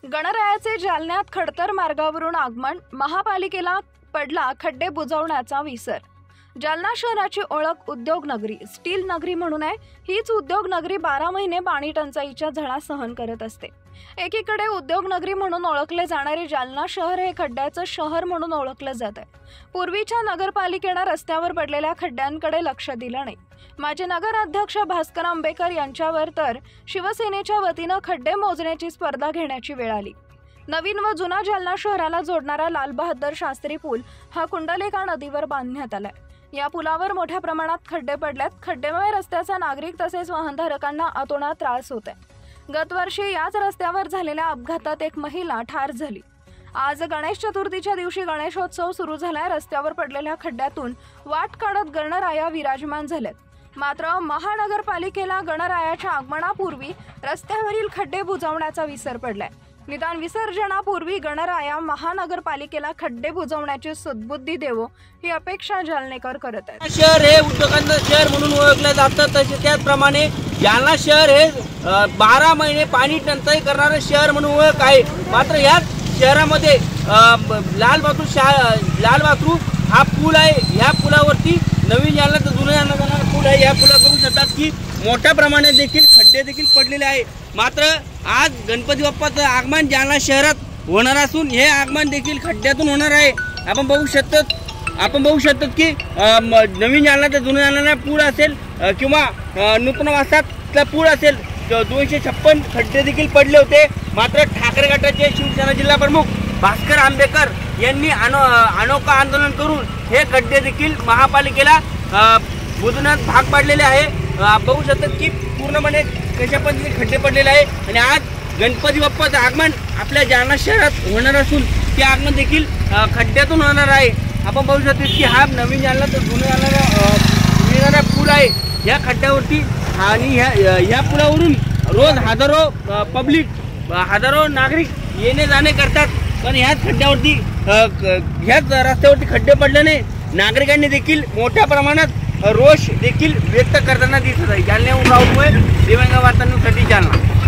गणरायाचे जालन्यात खडतर मार्गावरून आगमन, महापालिकेला पडला खड्डे बुजवण्याचा विसर। जालना शहराची ओळख उद्योग नगरी, स्टील नगरी म्हणून आहे। हीच उद्योग नगरी 12 महिने पाणी टंचाईच्या झळा सहन करत असते। एकीकडे उद्योग नगरी म्हणून ओळखले जाणारे जालना शहर हे खड्ड्याचं शहर म्हणून ओळखलं जातं। पूर्वीच्या नगरपालिकेने रस्त्यावर पडलेल्या खड्ड्यांकडे लक्ष दिलं नाही। माजी नगराध्यक्ष भास्कर आंबेकर यांच्यावर तर शिवसेनेच्या वतीनं खड्डे मोजण्याची स्पर्धा घेण्याची वेळ आली। नवीन व जुना जालना शहराला जोडणारा लाल बहादूर शास्त्री पूल हा कुंडलिका नदीवर बांधण्यात आलाय। या पुलावर मोठ्या प्रमाणात खड्डे पडल्यात। खड्डेमुळे रस्त्याचा नागरिक तसेच वाहनधारकांना अतोनात त्रास होत आहे। गतवर्षी याच रस्त्यावर झालेल्या अपघातात एक महिला ठार झाली। आज गणेश चतुर्थीच्या दिवशी गणेशोत्सव सुरू झालाय। रस्त्यावर पडलेल्या खड्ड्यातून वाट काढत गणराया विराजमान झालेत। मात्र महानगरपालिकेला गणरायाच्या आगमनापूर्वी रस्त्यावरील खड्डे बुजवण्याचा विसर पडलाय। निदान विसर्जनापूर्वी गणराया महानगरपालिकेला खड्डे बुजवण्याची सद्बुद्धी देवो ही अपेक्षा जालनेकर करत आहेत। शहर हे उद्योगांचं शहर म्हणून ओळखलं जातं, तसे त्याचप्रमाणे जालना शहर हे 12 महिने पाणी टंचाई करणारे शहर म्हणून ओळख आहे। मात्र याच शहरामध्ये लाल बाथरू हा पूल आहे। या पुलावरती नवीन जालना तर जुना जालना पूल आहे। या पुला बघू शकतात की मोठ्या प्रमाणात देखील खड्डे देखील पडलेले आहे। मात्र आज गणपती बाप्पाचं आगमन जालना शहरात होणार असून हे आगमन देखील खड्ड्यातून होणार आहे। आपण बघू शकतो की नवीन जालना तर जुना जालना पूल असेल किंवा नूतन वासातला पूल असेल, 256 खड्डे देखील पडले होते। मात्र ठाकरे गटाचे शिवसेना जिल्हा प्रमुख भास्कर आंबेकर यांनी अनोखा आंदोलन करून हे खड्डे देखील महापालिकेला बुजवण्यात भाग पाडलेले आहे। बघू शकतात की पूर्णपणे कशा पद्धतीने खड्डे पडलेले आहे आणि आज गणपती बाप्पाचं आगमन आपल्या जालना शहरात होणार असून ते आगमन देखील खड्ड्यातून होणार आहे। आपण बघू शकतो की हा नवीन जालना तर जुना जालना पूल आहे। या खड्ड्यावरती आणि ह्या पुलावरून रोज हजारो नागरिक येणे जाणे करतात, पण ह्याच खड्ड्यावरती ह्याच रस्त्यावरती खड्डे पडल्याने नागरिकांनी देखील मोठ्या प्रमाणात रोष देखील व्यक्त करताना दिसत आहे। जालन्याहून राहुल देवेंद्र वार्तांसाठी जालना।